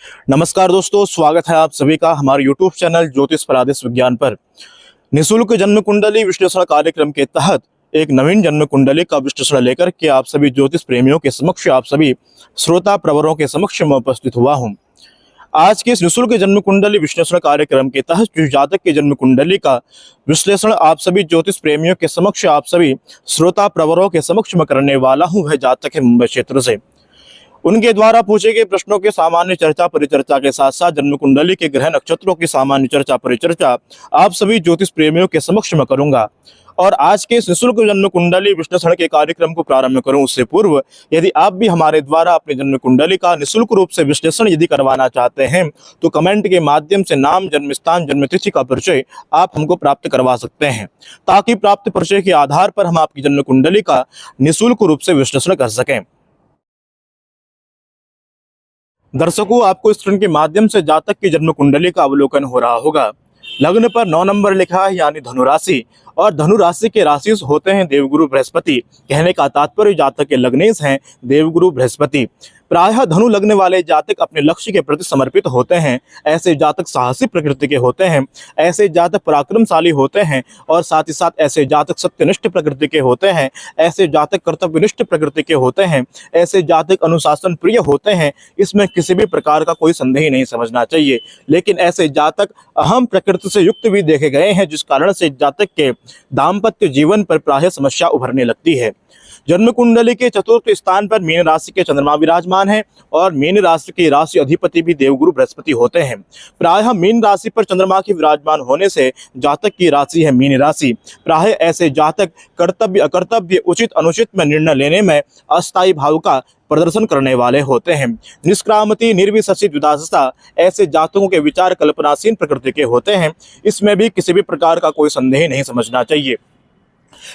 नमस्कार दोस्तों, स्वागत है आप सभी का हमारे YouTube चैनल ज्योतिष प्रादेश विज्ञान पर। निःशुल्क जन्म कुंडली विश्लेषण कार्यक्रम के तहत एक नवीन जन्म कुंडली का विश्लेषण लेकर के आप सभी ज्योतिष प्रेमियों के समक्ष, आप सभी श्रोता प्रवरों के समक्ष मैं उपस्थित हुआ हूं। आज के इस निःशुल्क जन्म कुंडली विश्लेषण कार्यक्रम के तहत जो जातक के जन्म कुंडली का विश्लेषण आप सभी ज्योतिष प्रेमियों के समक्ष, आप सभी श्रोता प्रवरों के समक्ष मैं करने वाला हूं, वह जातक है मुंबई क्षेत्र से। उनके द्वारा पूछे गए प्रश्नों के सामान्य चर्चा परिचर्चा के साथ साथ जन्म कुंडली के ग्रह नक्षत्रों की सामान्य चर्चा परिचर्चा आप सभी ज्योतिष प्रेमियों के समक्ष में करूंगा। और आज के इस निःशुल्क जन्म कुंडली विश्लेषण के कार्यक्रम को प्रारंभ करूं उससे पूर्व, यदि आप भी हमारे द्वारा अपने जन्म कुंडली का निःशुल्क रूप से विश्लेषण यदि करवाना चाहते हैं तो कमेंट के माध्यम से नाम, जन्म स्थान, जन्म तिथि का परिचय आप हमको प्राप्त करवा सकते हैं, ताकि प्राप्त परिचय के आधार पर हम आपकी जन्म कुंडली का निःशुल्क रूप से विश्लेषण कर सकें। दर्शकों, आपको इस स्क्रीन के माध्यम से जातक की जन्म कुंडली का अवलोकन हो रहा होगा। लग्न पर 9 नंबर लिखा है, यानी धनु राशि, और धनु राशि के राशि होते हैं देवगुरु बृहस्पति। कहने का तात्पर्य जातक के लग्नेश हैं देवगुरु बृहस्पति। प्रायः धनु लगने वाले जातक अपने लक्ष्य के प्रति समर्पित होते हैं। ऐसे जातक साहसी प्रकृति के होते हैं, ऐसे जातक पराक्रमशाली होते हैं, और साथ ही साथ ऐसे जातक सत्यनिष्ठ प्रकृति के होते हैं, ऐसे जातक कर्तव्यनिष्ठ प्रकृति के होते हैं, ऐसे जातक अनुशासन प्रिय होते हैं। इसमें किसी भी प्रकार का कोई संदेह नहीं समझना चाहिए। लेकिन ऐसे जातक अहम प्रकृति से युक्त भी देखे गए हैं, जिस कारण से जातक के दाम्पत्य जीवन पर प्रायः समस्या उभरने लगती है। जन्म कुंडली के चतुर्थ स्थान पर मीन राशि के चंद्रमा विराजमान है, और मीन राशि के राशि अधिपति भी देवगुरु बृहस्पति होते हैं। प्रायः मीन राशि पर चंद्रमा के विराजमान होने से जातक की राशि है मीन राशि। प्रायः ऐसे जातक कर्तव्य अकर्तव्य, उचित अनुचित में निर्णय लेने में अस्थायी भाव का प्रदर्शन करने वाले होते हैं। निष्क्रामति, निर्विशेषित विदासता, ऐसे जातकों के विचार कल्पनाशील प्रकृति के होते हैं। इसमें भी किसी भी प्रकार का कोई संदेह नहीं समझना चाहिए।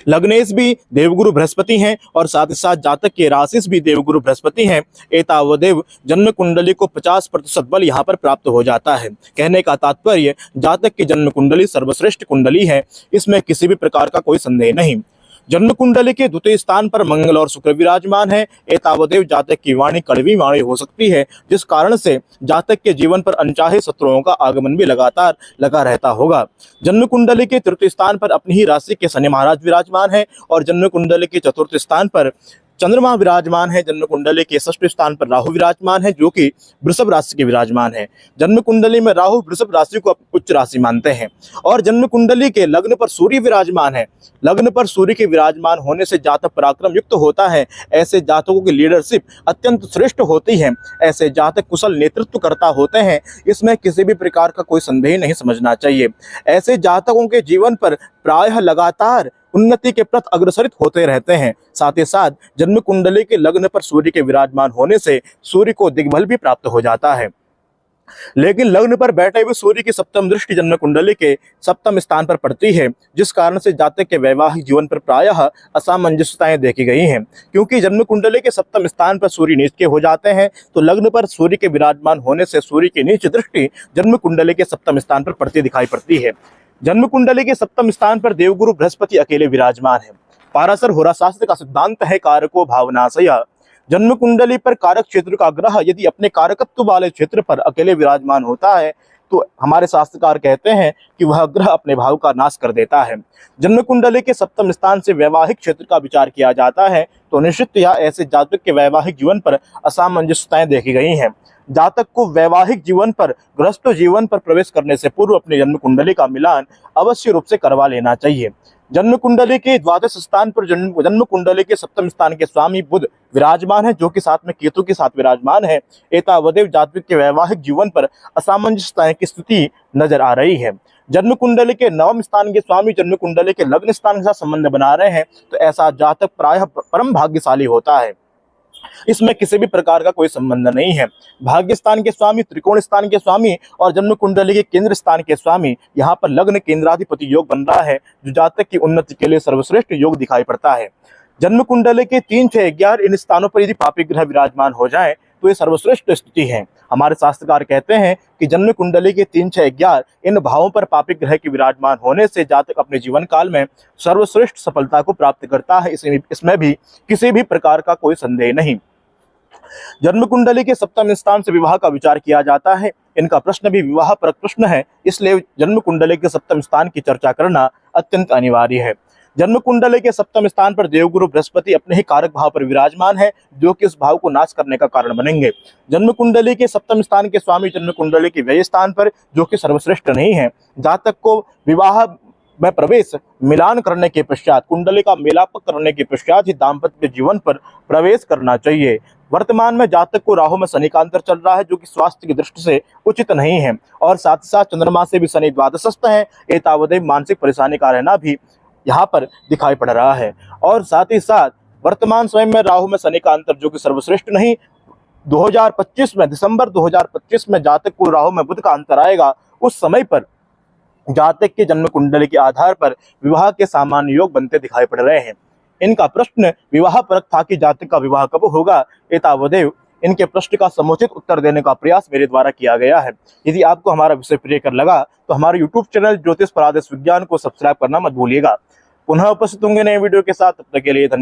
लग्नेश भी देवगुरु बृहस्पति हैं, और साथ ही साथ जातक के राशिस भी देवगुरु बृहस्पति हैं। एतावदेव जन्म कुंडली को 50% बल यहाँ पर प्राप्त हो जाता है। कहने का तात्पर्य जातक की जन्म कुंडली सर्वश्रेष्ठ कुंडली है, इसमें किसी भी प्रकार का कोई संदेह नहीं। जन्म कुंडली के द्वितीय स्थान पर मंगल और शुक्र विराजमान है। एतावदेव जातक की वाणी कड़वी वाणी हो सकती है, जिस कारण से जातक के जीवन पर अनचाहे शत्रुओं का आगमन भी लगातार लगा रहता होगा। जन्म कुंडली के तृतीय स्थान पर अपनी ही राशि के शनि महाराज विराजमान है, और जन्म कुंडली के चतुर्थ स्थान पर चंद्रमा विराजमान है। जन्म कुंडली के षष्ठ स्थान पर राहु विराजमान है, जो कि वृषभ राशि के विराजमान है। जन्म कुंडली में राहु वृषभ राशि को उच्च राशि मानते हैं, और जन्म कुंडली के लग्न पर सूर्य विराजमान है। लग्न पर सूर्य के विराजमान होने से जातक पराक्रम युक्त होता है। ऐसे जातकों की लीडरशिप अत्यंत श्रेष्ठ होती है। ऐसे जातक कुशल नेतृत्व करता होते हैं। इसमें किसी भी प्रकार का कोई संदेह नहीं समझना चाहिए। ऐसे जातकों के जीवन पर प्रायः लगातार उन्नति के प्रति अग्रसरित होते रहते हैं। साथ ही साथ जन्म कुंडली के लग्न पर सूर्य के विराजमान होने से सूर्य को दिग्बल भी प्राप्त हो जाता है। लेकिन लग्न पर बैठे हुए सूर्य की सप्तम दृष्टि जन्म कुंडली के सप्तम स्थान पर पड़ती है, जिस कारण से जातक के वैवाहिक जीवन पर प्रायः असामंजस्यताएं देखी गई हैं। क्योंकि जन्म कुंडली के सप्तम स्थान पर सूर्य नीच के हो जाते हैं, तो लग्न पर सूर्य के विराजमान होने से सूर्य की नीच दृष्टि जन्म कुंडली के सप्तम स्थान पर पड़ती दिखाई पड़ती है। जन्म कुंडली के सप्तम स्थान पर देवगुरु बृहस्पति अकेले विराजमान है। पाराशर होराशास्त्र का सिद्धांत है कारको भावनाशय। जन्म कुंडली पर कारक क्षेत्र का ग्रह यदि अपने कारकत्व वाले क्षेत्र पर अकेले विराजमान होता है, तो हमारे शास्त्रकार कहते हैं कि वह ग्रह अपने भाव का नाश कर देता है। जन्म कुंडली के सप्तम स्थान से वैवाहिक क्षेत्र का विचार किया जाता है, तो निश्चितया ऐसे जातक के वैवाहिक जीवन पर असामंजस्यताएं देखी गई हैं। जातक को वैवाहिक जीवन पर, गृहस्थ जीवन पर प्रवेश करने से पूर्व अपनी जन्म कुंडली का मिलान अवश्य रूप से करवा लेना चाहिए। जन्म कुंडली के द्वादश स्थान पर जन्म कुंडली के सप्तम स्थान के स्वामी बुध विराजमान है, जो कि साथ में केतु के साथ विराजमान है। एतावदेव जातक के वैवाहिक जीवन पर असामंजस्यताएं की स्थिति नजर आ रही है। जन्म कुंडली के नवम स्थान के स्वामी जन्म कुंडली के लग्न स्थान के साथ संबंध बना रहे हैं, तो ऐसा जातक प्रायः परम भाग्यशाली होता है। इसमें किसी भी प्रकार का कोई संबंध नहीं है। भाग्य स्थान के स्वामी, त्रिकोण स्थान के स्वामी और जन्म कुंडली के केंद्र स्थान के स्वामी, यहाँ पर लग्न केंद्राधिपति योग बन रहा है, जो जातक की उन्नति के लिए सर्वश्रेष्ठ योग दिखाई पड़ता है। जन्म कुंडली के 3, 6, 11 इन स्थानों पर यदि पापी ग्रह विराजमान हो जाए तो ये सर्वश्रेष्ठ स्थिति है। हमारे शास्त्रकार कहते हैं कि जन्म कुंडली के 3, 6, 11 इन भावों पर पापी ग्रह के विराजमान होने से जातक अपने जीवन काल में सर्वश्रेष्ठ सफलता को प्राप्त करता है। इसमें भी किसी भी प्रकार का कोई संदेह नहीं। जन्म कुंडली के सप्तम स्थान से विवाह का विचार किया जाता है। इनका प्रश्न भी विवाह परक प्रश्न है, इसलिए जन्म कुंडली के सप्तम स्थान की चर्चा करना अत्यंत अनिवार्य है। जन्म कुंडली के सप्तम स्थान पर देवगुरु बृहस्पति अपने ही कारक भाव पर विराजमान है, जो कि उस भाव को नाश करने का कारण बनेंगे। जन्म कुंडली के सप्तम स्थान के स्वामी जन्म कुंडली के व्यय स्थान पर, जो कि सर्वश्रेष्ठ नहीं है, जातक को विवाह में प्रवेश मिलान करने के पश्चात, कुंडली का मिलाप करने के पश्चात ही दाम्पत्य जीवन पर प्रवेश करना चाहिए। वर्तमान में जातक को राहु में शनि का अंतर चल रहा है, जो कि स्वास्थ्य की दृष्टि से उचित नहीं है, और साथ ही साथ चंद्रमा से भी शनि द्वादशस्थ है। एतावदेव मानसिक परेशानी का रहना भी यहाँ पर दिखाई पड़ रहा है। और साथ ही साथ वर्तमान समय में राहु में शनि का अंतर, जो कि सर्वश्रेष्ठ नहीं, 2025 में, दिसंबर 2025 में जातक को राहु में बुध का अंतर आएगा। उस समय पर जातक के जन्म कुंडली के आधार पर विवाह के सामान्य योग बनते दिखाई पड़ रहे हैं। इनका प्रश्न विवाह परक था कि जातक का विवाह कब होगा, एतावदेव इनके प्रश्न का समुचित उत्तर देने का प्रयास मेरे द्वारा किया गया है। यदि आपको हमारा विषय प्रियकर लगा तो हमारे YouTube चैनल ज्योतिष परादेश विज्ञान को सब्सक्राइब करना मत भूलिएगा। पुनः उपस्थित होंगे नए वीडियो के साथ, तब तक के लिए धन्यवाद।